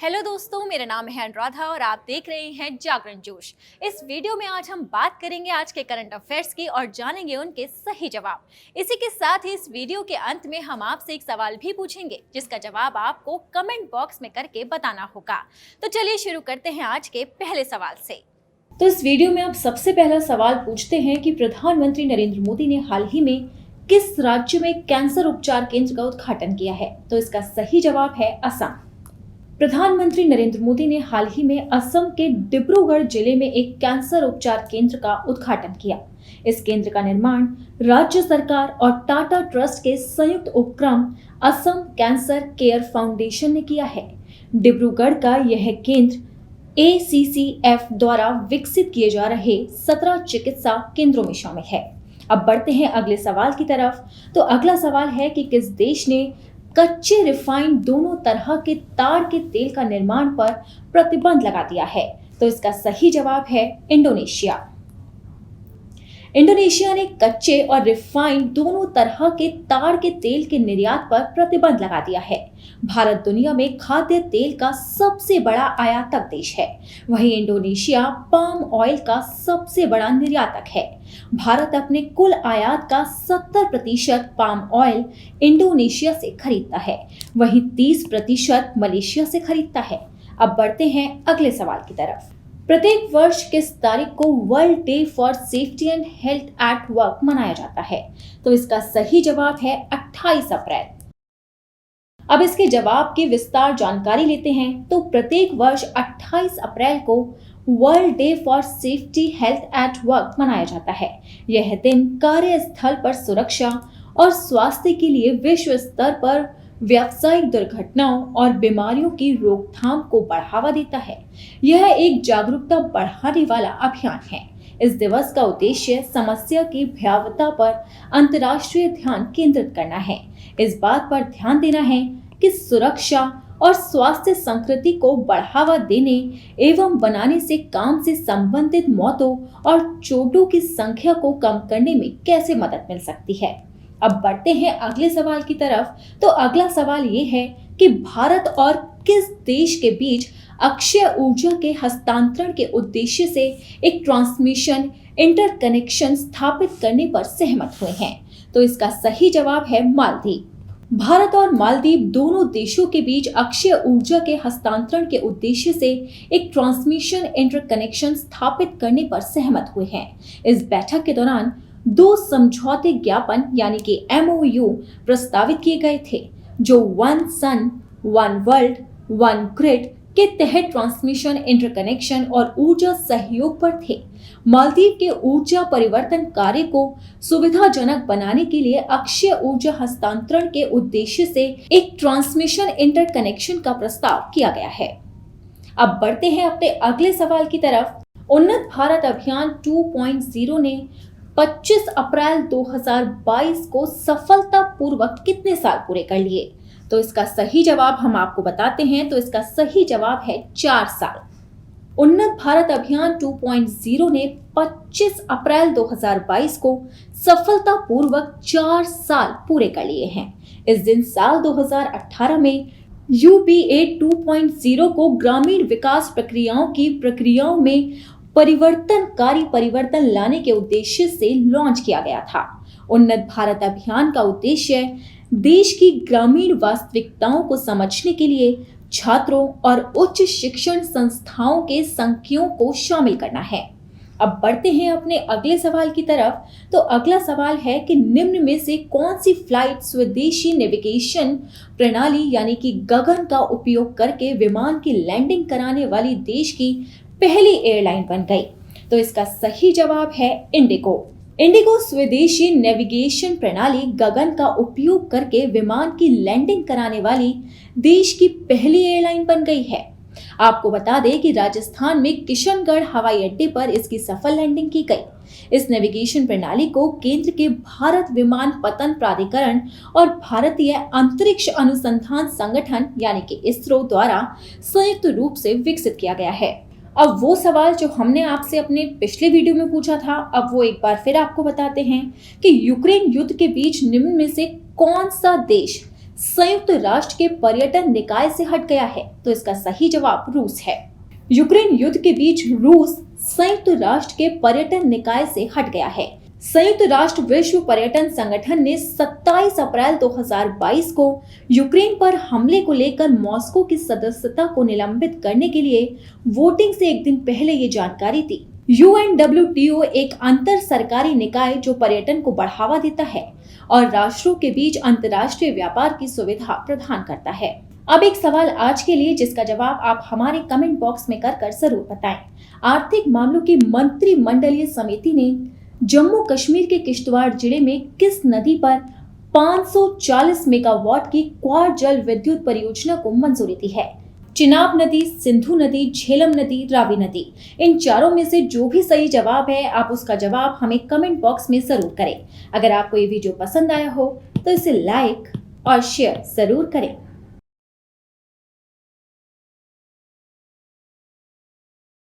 Hello दोस्तों, मेरा नाम है अनुराधा और आप देख रहे हैं जागरण जोश। इस वीडियो में आज हम बात करेंगे आज के करंट अफेयर्स की और जानेंगे उनके सही जवाब। इसी के साथ ही इस वीडियो के अंत में हम आपसे एक सवाल भी पूछेंगे जिसका जवाब आपको कमेंट बॉक्स में करके बताना होगा। तो चलिए शुरू करते हैं आज के पहले सवाल से। तो इस वीडियो में आप सबसे पहला सवाल पूछते हैं कि प्रधानमंत्री नरेंद्र मोदी ने हाल ही में किस राज्य में कैंसर उपचार केंद्र का उद्घाटन किया है। तो इसका सही जवाब है असम। प्रधानमंत्री नरेंद्र मोदी ने हाल ही में असम के डिब्रूगढ़ जिले में एक कैंसर उपचार केंद्र का उद्घाटन किया। इस केंद्र का निर्माण राज्य सरकार और टाटा ट्रस्ट के संयुक्त उपक्रम असम कैंसर केयर फाउंडेशन ने किया है। डिब्रूगढ़ का यह केंद्र ACCF द्वारा विकसित किए जा रहे 17 चिकित्सा केंद्रों में शामिल है। अब बढ़ते हैं अगले सवाल की तरफ। तो अगला सवाल है कि किस देश ने कच्चे रिफाइंड दोनों तरह के ताड़ के तेल का निर्माण पर प्रतिबंध लगा दिया है। तो इसका सही जवाब है इंडोनेशिया। इंडोनेशिया ने कच्चे और रिफाइंड दोनों तरह के ताड़ के तेल के निर्यात पर प्रतिबंध लगा दिया है। भारत दुनिया में खाद्य तेल का सबसे बड़ा आयातक देश है, वहीं इंडोनेशिया पाम ऑयल का सबसे बड़ा निर्यातक है। भारत अपने कुल आयात का 70% पाम ऑयल इंडोनेशिया से खरीदता है, वहीं 30% मलेशिया से खरीदता है। अब बढ़ते हैं अगले सवाल की तरफ। प्रत्येक वर्ष किस तारीख को world day for safety and health at work मनाया जाता है? तो इसका सही जवाब है 28 अप्रैल। अब इसके जवाब की विस्तार जानकारी लेते हैं। तो प्रत्येक वर्ष 28 अप्रैल को world day for safety health at work मनाया जाता है। यह दिन कार्यस्थल पर सुरक्षा और स्वास्थ्य के लिए विश्व स्तर पर व्यावसायिक दुर्घटनाओं और बीमारियों की रोकथाम को बढ़ावा देता है। यह एक जागरूकता बढ़ाने वाला अभियान है। इस दिवस का उद्देश्य समस्या की भयावहता पर अंतर्राष्ट्रीय ध्यान केंद्रित करना है। इस बात पर ध्यान देना है कि सुरक्षा और स्वास्थ्य संस्कृति को बढ़ावा देने एवं बनाने से काम से संबंधित मौतों और चोटों की संख्या को कम करने में कैसे मदद मिल सकती है। अब बढ़ते हैं अगले सवाल की तरफ। तो अगला सवाल ये है कि भारत और किस देश के बीच अक्षय ऊर्जा के हस्तांतरण के उद्देश्य से एक ट्रांसमिशन इंटरकनेक्शन स्थापित करने पर सहमत हुए हैं? तो इसका सही जवाब है मालदीव। भारत और मालदीव दोनों देशों के बीच अक्षय ऊर्जा के हस्तांतरण के उद्देश्य से एक ट्रांसमिशन इंटरकनेक्शन स्थापित करने पर सहमत हुए हैं। इस बैठक के दौरान 2 समझौते ज्ञापन यानी कि MOU प्रस्तावित किए गए थे, जो one sun one world one grid के तहत ट्रांसमिशन इंटरकनेक्शन और ऊर्जा सहयोग पर थे। मालदीव के ऊर्जा परिवर्तन कार्य को सुविधाजनक बनाने के लिए अक्षय ऊर्जा हस्तांतरण के उद्देश्य से एक ट्रांसमिशन इंटरकनेक्शन का प्रस्ताव किया गया है। अब बढ़ते हैं अपने अगले सवाल की तरफ। उन्नत भारत अभियान 2.0 ने 25 अप्रैल 2022 को सफलतापूर्वक कितने साल पूरे कर लिए? तो इसका सही जवाब हम आपको बताते हैं। तो इसका सही जवाब है 4 साल। उन्नत भारत अभियान 2.0 ने 25 अप्रैल 2022 को सफलतापूर्वक 4 साल पूरे कर लिए हैं। इस दिन साल 2018 में UBA 2.0 को ग्रामीण विकास प्रक्रियाओं में परिवर्तनकारी परिवर्तन लाने के उद्देश्य से लॉन्च किया गया था। उन्नत भारत अभियान का उद्देश्य देश की ग्रामीण वास्तविकताओं को समझने के लिए छात्रों और उच्च शिक्षण संस्थाओं के संकायों को शामिल करना है। अब बढ़ते हैं अपने अगले सवाल की तरफ। तो अगला सवाल है कि निम्न में से कौन सी फ्लाइट स्वदेशी नेविगेशन प्रणाली यानी कि गगन का उपयोग करके विमान की लैंडिंग कराने वाली देश की पहली एयरलाइन बन गई? तो इसका सही जवाब है इंडिगो। इंडिगो स्वदेशी नेविगेशन प्रणाली गगन का उपयोग करके विमान की लैंडिंग कराने वाली देश की पहली एयरलाइन बन गई है। आपको बता दें कि राजस्थान में किशनगढ़ हवाई अड्डे पर इसकी सफल लैंडिंग की गई। इस नेविगेशन प्रणाली को केंद्र के भारत विमान पतन प्राधिकरण और भारतीय अंतरिक्ष अनुसंधान संगठन यानी कि इसरो द्वारा संयुक्त रूप से विकसित किया गया है। अब वो सवाल जो हमने आपसे अपने पिछले वीडियो में पूछा था, अब वो एक बार फिर आपको बताते हैं कि यूक्रेन युद्ध के बीच निम्न में से कौन सा देश संयुक्त राष्ट्र के पर्यटन निकाय से हट गया है? तो इसका सही जवाब रूस है। यूक्रेन युद्ध के बीच रूस संयुक्त राष्ट्र के पर्यटन निकाय से हट गया है। संयुक्त राष्ट्र विश्व पर्यटन संगठन ने 27 अप्रैल 2022 को यूक्रेन पर हमले को लेकर मॉस्को की सदस्यता को निलंबित करने के लिए वोटिंग से एक दिन पहले ये जानकारी दी। UNWTO एक अंतर सरकारी निकाय जो पर्यटन को बढ़ावा देता है और राष्ट्रों के बीच अंतर्राष्ट्रीय व्यापार की सुविधा प्रदान करता है। अब एक सवाल आज के लिए जिसका जवाब आप हमारे कमेंट बॉक्स में कर जरूर बताएं। आर्थिक मामलों की मंत्रिमंडलीय समिति ने जम्मू कश्मीर के किश्तवाड़ जिले में किस नदी पर 540 मेगावाट की क्वाड जल विद्युत परियोजना को मंजूरी दी है? चिनाब नदी, सिंधु नदी, झेलम नदी, रावी नदी। इन चारों में से जो भी सही जवाब है आप उसका जवाब हमें कमेंट बॉक्स में जरूर करें। अगर आपको ये वीडियो पसंद आया हो तो इसे लाइक और शेयर जरूर करें।